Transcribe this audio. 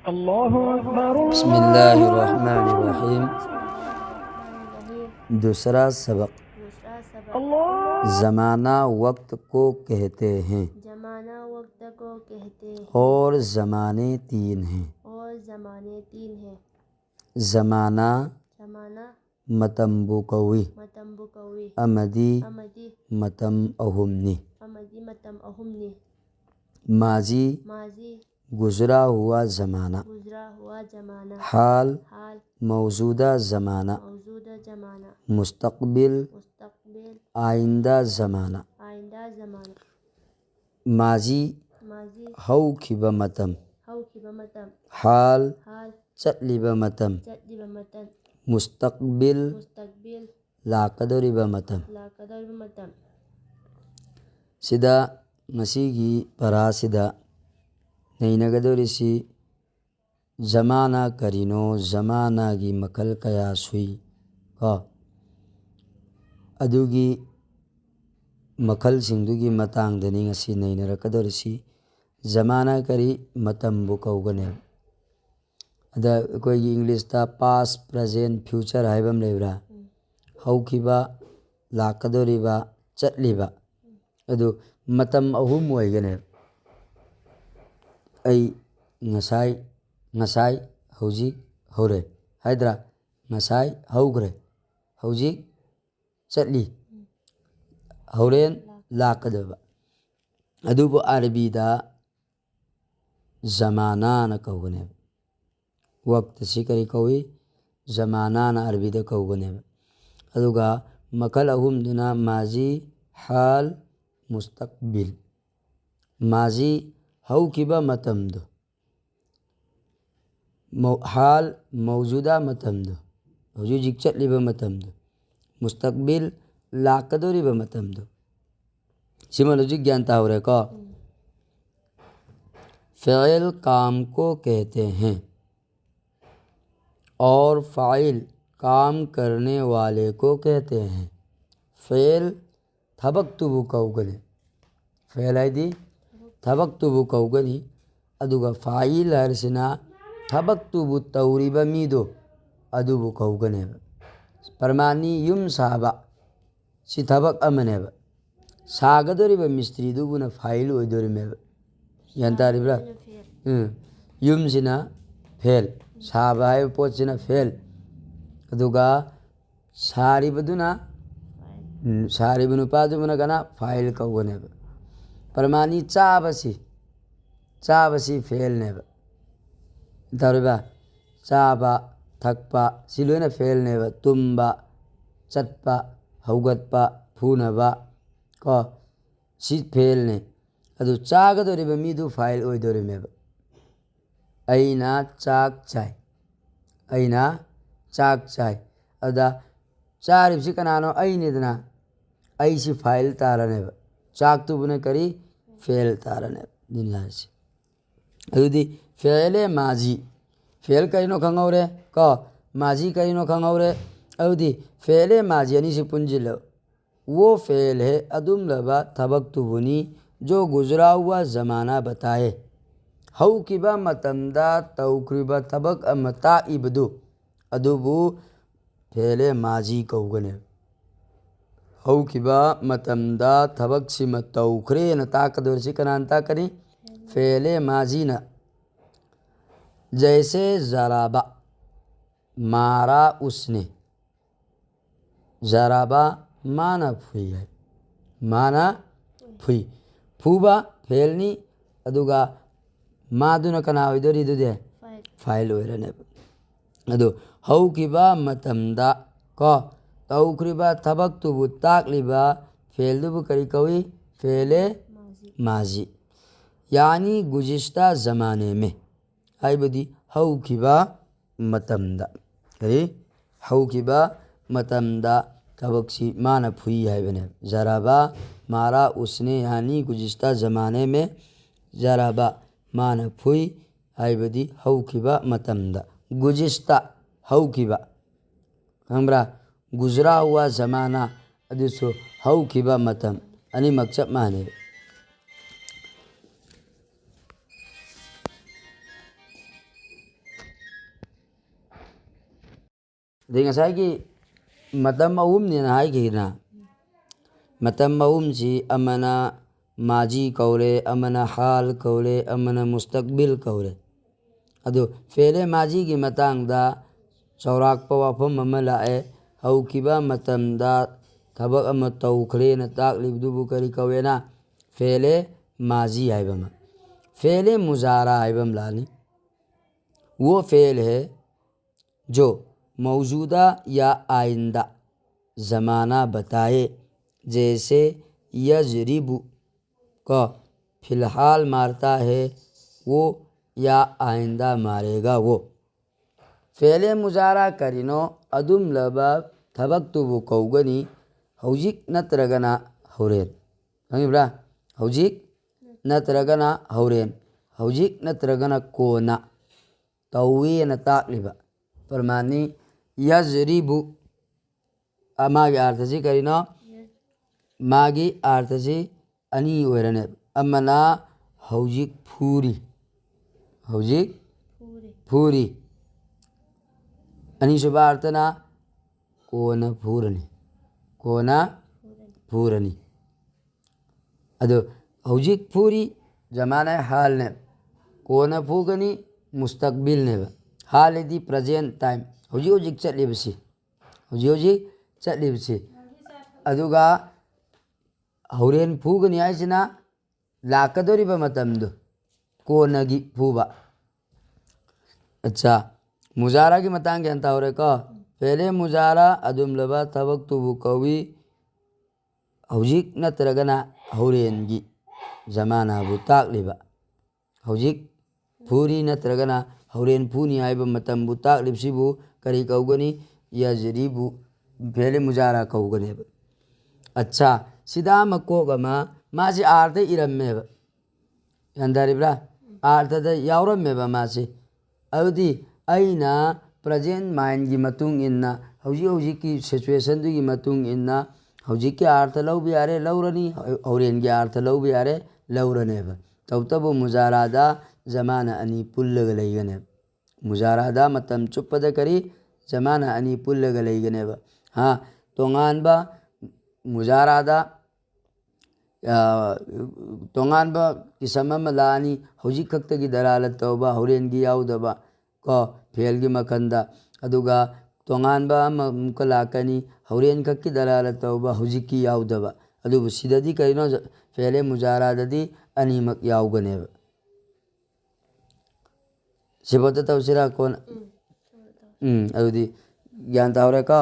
बिस्मिल्लाहिर्रहमानिर्रहीम। दूसरा सबक ज़माना वक्त को कहते हैं और ज़माने तीन हैं। ज़माना मतम्बुकवी अमदी मतम अहुमनी। माजी गुज़रा हुआ ज़माना। हाल मौजूदा ज़माना। मुस्तक़बिल आइंदा ज़माना। माजी हौखिबा मतम। हाल चटलिबा मतम। मुस्तक़बिल लाकदोरिबा मतम। सिदा ngasiगी parasida neinagadorisi zamana karino zamana gi makal kaya sui ko adugi makal singdugi matang dani ngasi neinarakadorisi zamana kari matambu kaugane ada koi english ta past present future haibam lebra haukiba lakadoriba chatliba adu matam ahum oigane ai ngasai hauji hore haidra ngasai haugre hauji chatli horen lakadaba adubu arbida zamana na kaugane waqt sikari kawi zamana na arbida kaugane aduga makal ahum duna mazi hal मुस्तक़बिल माजी हौकिबा मतमदो हाल मौजूदा मतमदो हौजु जिक्चटलिबा मतमदो मुस्तक़बिल लाकदोरिबा मतमदो सिमलुजि ज्ञान तावरे को फ़इल काम को कहते हैं और फ़ाइल काम करने वाले को कहते हैं। फ़इल थबक्तुबु कौगने फ़इल आइदी थबक्तुबु कौगनी अदुगा फ़ाइल हरसिना थबक्तुबु तौरिबा मीदो अदुबु कौगने परमानी युम साबा सि थबक अमनेब सागदोरिबा मिस्त्री दुबुना फ़ाइल ओइदोरिमेब यंतारिब्रा युम सिना फ़इल साबा है पोत सिना फ़इल अदुगा सारिबदुना सारिबु नुपादुबुना गना फ़ाइल कौगनेब परमानी चाबसी फ़इल नेब तारिबा चाबा थकपा सिलोना फ़इल नेब तुम्बा चटपा हौगतपा फूनबा को सि फ़इल ने अदु चागदोरिबा मीदु फ़ाइल ओइदोरिमेब अइना चाक चाय अदा चारिबसि कनानो अइनेदना ऐसी फ़ाइल तारनेब चाक तुबुने करी फ़इल तारनेब दुनिया से अदुदी फ़इल माजी फ़इल करिनो खंगौरे को माजी करिनो खंगौरे अदुदी फ़इल माजी अनि से पुंजिलो वो फ़इल है अदुम लबा थबक तुबुनी जो गुजरा हुआ ज़माना बताए हौकिबा मतमदा तौक्रिबा थबक अमता इबदु अदुबु फ़इल माजी कौगने हौकिबा मतमदा थबक सिम तौक्रे न ताकदोरसी कनांता करी फ़इल माजी न जैसे ज़राबा मारा उसने ज़राबा माना फुई है माना फुई फूबा फ़इलनी अदुगा मादुना कना ओइदोरी दुदे फ़ाइल ओइरने अदु हौकिबा मतमदा को तौक्रिबा थबक तुबु ताकलिबा फ़इल दुबु करी कवी फ़इल माजी यानी गुज़िश्ता ज़माने में हाइबदी हौकिबा मतमदा करी हौकिबा मतमदा थबक्सी माना फुई है बने ज़राबा मारा उसने यानी गुज़िश्ता ज़माने में ज़राबा माना फुई हाइबदी हौकिबा मतमदा गुज़िश्ता हौकिबा हमरा गुजरा हुआ ज़माना अदिसो हौकिबा मतम अनि मकसद माने ꯑꯗꯩ ꯉꯁꯥꯏꯒꯤ ꯃꯇꯝ ꯑꯍꯨꯝꯅꯦꯅ ꯍꯥꯏꯈꯤꯗꯅ ꯃꯇꯝ ꯑꯍꯨꯝꯁꯤ ꯑꯃꯅ ꯃꯥꯖꯤ ꯀꯧꯔꯦ, ꯑꯃꯅ ꯍꯥꯜ ꯀꯧꯔꯦ, ꯑꯃꯅ ꯃꯨꯁꯇꯛꯕꯤꯜ ꯀꯧꯔꯦ. ꯑꯗꯨ ꯐꯦꯂꯦ ꯃꯥꯖꯤꯒꯤ ꯃꯇꯥꯡꯗ ꯆꯥꯎꯔꯥꯛꯄ ꯋꯥꯐꯝ ꯑꯃ ꯂꯥꯛꯑꯦ. ꯍꯧꯈꯤꯕ ꯃꯇꯝꯗ ꯊꯕꯛ ꯑꯃ ꯇꯧꯈ꯭ꯔꯦꯅ ꯇꯥꯛꯂꯤꯕꯗꯨꯕꯨ ꯀꯔꯤ ꯀꯧꯋꯦꯅ ꯐꯦꯂꯦ माजी हाइबा में फेले मुजारा हाइबा में लानी वो फेल है जो मौजूदा या आइंदा ज़माना बताए. जैसे यजरिबु का फ़िलहाल मारता है वो या आइंदा मारेगा वो. फेले मुजारा करिनो अदुम लबा थबक तुबु कौगनी हौजिक नत्रगना हौरेन. खंगिब्रा हौजिक नत्रगना हौरेन, हौजिक नत्रगना कोना तौवेना ताकलिबा परमानी. यजरिबु मागी अर्थसी करिनो मागी अर्थसी अनि ओइरने अमना हौजिक फूरी, हौजिक फूरी अनि सुबा अर्थना कोना फूरनी, कोना फूरनी. अदो हौजिक फूरी जमाना हाल ने कोना फूगनी मुस्तकबिल ने हाल दी प्रेजेंट टाइम हौजिक हौजिक चलिबसी, हौजिक हौजिक चलिबसी. अदुगा हौरेन फूगनी हाइसिना लाकदोरिबा मतमदु कोनगी फूबा. अच्छा मुजारा की मतांग जानता हो रे का पहले मुजारा अदुम लबा तबक तुबु कवी हौजिक नत्रगना हौरेनगी ज़माना बु ताकलिबा. हौजिक फूरी नत्रगना हौरेन फूनी हाइबा मतम बु ताकलिबसिबु करी कौगनी यजरिबु पहले मुजारा कौगनी. अच्छा सिदा मकोगमा मासी आर्थ इरमेबा अंदरिब्रा आर्थद यावरमेबा मासी अवधि अइना प्रेजेंट माइंड की मतुंग इन्ना हौजिक हौजिक की सिचुएशन दुगी मतुंग इन्ना हौजिक के अर्थ लौबी यारे लौरनी हौरेन के अर्थ लौबी यारे लौरनेबा. तब मुजारादा ज़माना अनि पुल्लग लैगने. मुजारादा मतम चुप्पद करी ज़माना अनि पुल्लग लैगनेबा. हाँ तोंगानबा मुजारादा तोंगानबा किसम लानी हौजिक खक्तगी दलालत तौबा हौरेन की याउदबा को फेल की मखंदा. अदुगा तोंगानबा मुका लाकनी हौरेन खक्की दलालत तौबा हौजिक की याउदबा. अदुबु सिददी करिनो फेले मुजाराददी अनिमक याउगनेबा. सिबोत तौसिरा कोन अदुदी ज्ञान तावरे का